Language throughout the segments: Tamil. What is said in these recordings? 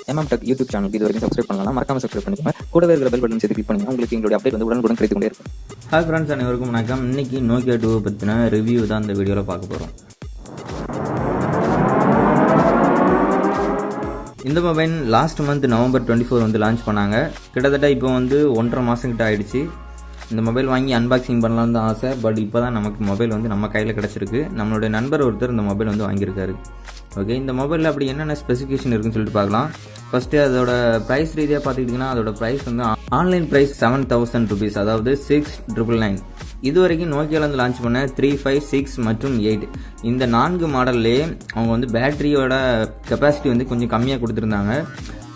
Tech YouTube channel இது வரைக்கும் சப்ஸ்கிரைப் பண்ணலாம், மறக்காம சப்ஸ்கிரைப் பண்ணிக்கோங்க. கூடவே இருக்கிற பெல் பட்டன் சேர்த்து கிளிக் பண்ணுங்க. உங்களுக்கு எங்களுடைய அப்டேட் வந்து உடனுக்குடன் கிடைத்து கொண்டே இருக்கும். ஹாய் ஃப்ரெண்ட்ஸ், அனைவருக்கும் வணக்கம். இன்னைக்கு Nokia 2 பற்றின ரிவ்யூ தான் இந்த வீடியோவில் பார்க்க போகிறோம். இந்த மொபைல் லாஸ்ட் மந்த் November 24 வந்து லான்ச் பண்ணாங்க. கிட்டத்தட்ட இப்போ வந்து 1.5 மாதம் கிட்ட ஆயிடுச்சு. இந்த மொபைல் வாங்கி அன்பாக்சிங் பண்ணலான்னு தான் ஆசை. பட் இப்போ தான் நமக்கு மொபைல் வந்து நம்ம கையில் கிடச்சிருக்கு. நம்மளுடைய நண்பர் ஒருத்தர் இந்த மொபைல் வந்து வாங்கியிருக்காரு. ஓகே, இந்த மொபைலில் அப்படி என்னென்ன ஸ்பெசிஃபிகேஷன் இருக்குன்னு சொல்லிட்டு பார்க்கலாம். ஃபஸ்ட்டு அதோட ப்ரைஸ் ரீதியாக பார்த்துக்கிட்டிங்கன்னா அதோட ப்ரைஸ் வந்து ஆன்லைன் ப்ரைஸ் 7,000 rupees, அதாவது 6,999. இது வரைக்கும் நோக்கியாலேருந்து லான்ச் பண்ண 3, 5, 6 மற்றும் 8 இந்த 4 மாடல்லே அவங்க வந்து பேட்டரியோட கெப்பாசிட்டி வந்து கொஞ்சம் கம்மியாக கொடுத்துருந்தாங்க.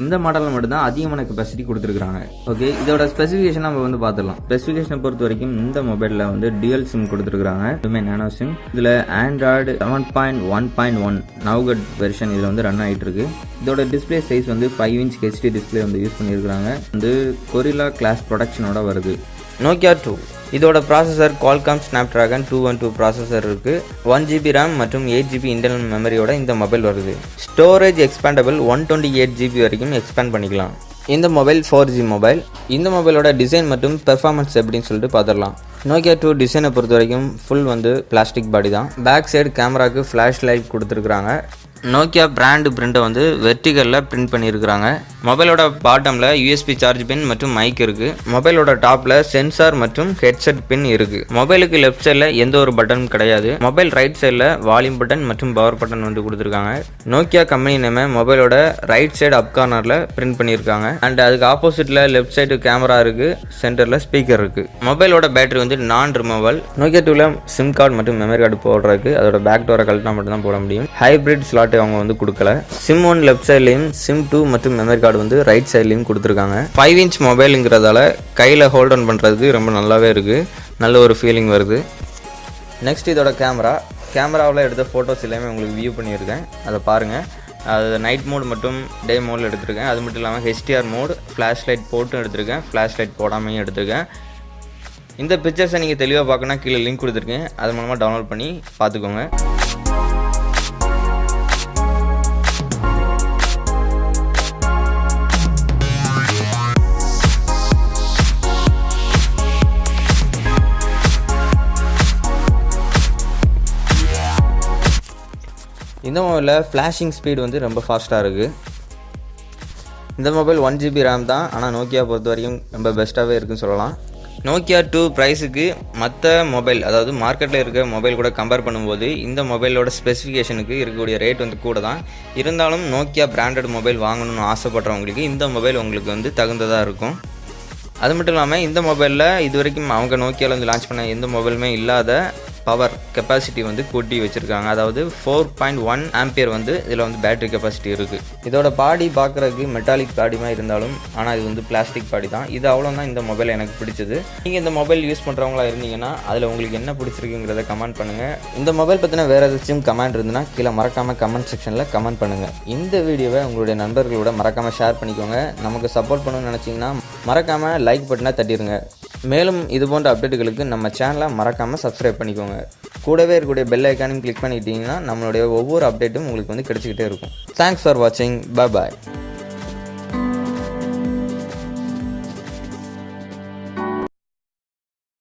இந்த மாடலில் மட்டும்தான் அதிகமான கெப்பாசிட்டி கொடுத்துருக்காங்க. ஓகே, இதோட ஸ்பெசிஃபிகேஷன் நம்ம வந்து பார்த்துடலாம். ஸ்பெசிஃபிகேஷனை பொறுத்த வரைக்கும் இந்த மொபைலில் வந்து டியூல் சிம் கொடுத்துருக்காங்க, இதுவுமே நானோ சிம். இதில் ஆண்ட்ராய்டு 7.1.1 நவ்கட் வெர்ஷன் இதில் வந்து ரன் ஆகிட்டு இருக்கு. இதோட டிஸ்பிளே சைஸ் வந்து 5 inch HD டிஸ்பிளே வந்து யூஸ் பண்ணியிருக்காங்க. வந்து கொரில்லா கிளாஸ் ப்ரொடக்ஷனோட வருது. Nokia 2 இதோட ப்ராசஸர் Qualcomm Snapdragon 212 ப்ராசஸர் இருக்குது. 1GB RAM மற்றும் 8GB இன்டர்னல் மெமரியோட இந்த மொபைல் வருது. ஸ்டோரேஜ் எக்ஸ்பேண்டபிள் 128GB வரைக்கும் எக்ஸ்பேண்ட் பண்ணிக்கலாம். இந்த மொபைல் 4G மொபைல். இந்த மொபைலோட டிசைன் மற்றும் பெர்ஃபார்மன்ஸ் எப்படின்னு சொல்லிட்டு பார்த்துடலாம். Nokia 2 டிசைனை பொறுத்த வரைக்கும் ஃபுல் வந்து பிளாஸ்டிக் பாடி தான். பேக் சைடு கேமராவுக்கு ஃப்ளாஷ் லைட் கொடுத்துருக்குறாங்க. நோக்கியா பிராண்டு பிரிண்டை வந்து வெர்டிகலில் பிரிண்ட் பண்ணியிருக்கிறாங்க. மொபைலோட பாட்டமில் USB சார்ஜ் பின் மற்றும் மைக் இருக்குது. மொபைலோட டாப்பில் சென்சார் மற்றும் ஹெட்செட் பின் இருக்குது. மொபைலுக்கு லெஃப்ட் சைடில் எந்த ஒரு பட்டனும் கிடையாது. மொபைல் ரைட் சைடில் வால்யூம் பட்டன் மற்றும் பவர் பட்டன் வந்து கொடுத்துருக்காங்க. நோக்கியா கம்பெனி நேமை மொபைலோட ரைட் சைடு அப் கார்னரில் பிரிண்ட் பண்ணியிருக்காங்க. அண்ட் அதுக்கு ஆப்போசிட்டில் லெஃப்ட் சைடு கேமரா இருக்குது, சென்டரில் ஸ்பீக்கர் இருக்குது. மொபைலோட பேட்டரி வந்து நான் ரிமூவல். Nokia 2ல சிம் கார்டு மற்றும் மெமரி கார்டு போடுறதுக்கு அதோட பேக் டோரை கழட்டினா மட்டும் தான் போட முடியும். ஹைப்ரிட் ஸ்லாட் அவங்க வந்து கொடுக்கல. சிம் 1 லெஃப்ட் சைட்லையும் சிம் 2 மற்றும் மெமரி கார்டு வந்து ரைட் சைட்லையும் கொடுத்துருக்காங்க. 5 inch மொபைலுங்கிறதால கையில் ஹோல்ட் ஆன் பண்ணுறதுக்கு ரொம்ப நல்லாவே இருக்குது. நல்ல ஒரு ஃபீலிங் வருது. நெக்ஸ்ட் இதோட கேமராவில் எடுத்த ஃபோட்டோஸ் எல்லாமே உங்களுக்கு வியூ பண்ணியிருக்கேன், அதை பாருங்கள். அது நைட் மோட் மற்றும் டே மோடில் எடுத்திருக்கேன். அது மட்டும் இல்லாமல் HDR மோட், ஃப்ளாஷ் லைட் போட்டும் எடுத்திருக்கேன், ஃப்ளாஷ் லைட் போடாமையும் எடுத்திருக்கேன். இந்த பிக்சர்ஸை நீங்கள் தெளிவாக பார்க்கணுன்னா கீழே லிங்க் கொடுத்துருக்கேன், அது மூலமாக டவுன்லோட் பண்ணி பார்த்துக்கோங்க. இந்த மொபைலில் ஃப்ளாஷிங் ஸ்பீடு வந்து ரொம்ப ஃபாஸ்ட்டாக இருக்குது. இந்த மொபைல் 1GB RAM தான், ஆனால் நோக்கியா பொறுத்த வரைக்கும் ரொம்ப பெஸ்ட்டாகவே இருக்குன்னு சொல்லலாம். Nokia 2 ப்ரைஸுக்கு மற்ற மொபைல், அதாவது மார்க்கெட்டில் இருக்க மொபைல் கூட கம்பேர் பண்ணும்போது இந்த மொபைலோட ஸ்பெசிஃபிகேஷனுக்கு இருக்கக்கூடிய ரேட் வந்து கூட தான். இருந்தாலும் நோக்கியா பிராண்டட் மொபைல் வாங்கணும்னு ஆசைப்படுறவங்களுக்கு இந்த மொபைல் உங்களுக்கு வந்து தகுந்ததாக இருக்கும். அது மட்டும் இல்லாமல் இந்த மொபைலில் இது வரைக்கும் அவங்க நோக்கியாவில் வந்து லான்ச் பண்ண எந்த மொபைலுமே இல்லாத பவர் கெப்பாசிட்டி வந்து கூட்டி வச்சுருக்காங்க. அதாவது 4.1 ஆம்பியர் வந்து இதில் வந்து பேட்டரி கெப்பாசிட்டி இருக்குது. இதோட பாடி பார்க்குறதுக்கு மெட்டாலிக் பாடிமாக இருந்தாலும் ஆனால் இது வந்து பிளாஸ்டிக் பாடி தான். இது அவ்வளோதான் இந்த மொபைல் எனக்கு பிடிச்சது. நீங்கள் இந்த மொபைல் யூஸ் பண்ணுறவங்களா இருந்தீங்கன்னா அதில் உங்களுக்கு என்ன பிடிச்சிருக்குங்கிறத கமெண்ட் பண்ணுங்கள். இந்த மொபைல் பற்றின வேறு ஏதாச்சும் கமெண்ட் இருந்துன்னா கீழே மறக்காமல் கமெண்ட் செக்ஷனில் கமெண்ட் பண்ணுங்கள். இந்த வீடியோவை உங்களுடைய நண்பர்களோட மறக்காமல் ஷேர் பண்ணிக்கோங்க. நமக்கு சப்போர்ட் பண்ணணும்னு நினச்சிங்கன்னா மறக்காமல் லைக் பட்டனை தட்டிடுங்க. மேலும் இது போன்ற அப்டேட்டுகளுக்கு நம்ம சேனலை மறக்காமல் சப்ஸ்கிரைப் பண்ணிக்கோங்க. கூடவே இருக்கக்கூடிய பெல் ஐக்கானையும் கிளிக் பண்ணிக்கிட்டீங்கன்னா நம்மளுடைய ஒவ்வொரு அப்டேட்டும் உங்களுக்கு வந்து கிடைச்சிக்கிட்டே இருக்கும். தேங்க்ஸ் ஃபார் வாட்சிங். பாய்.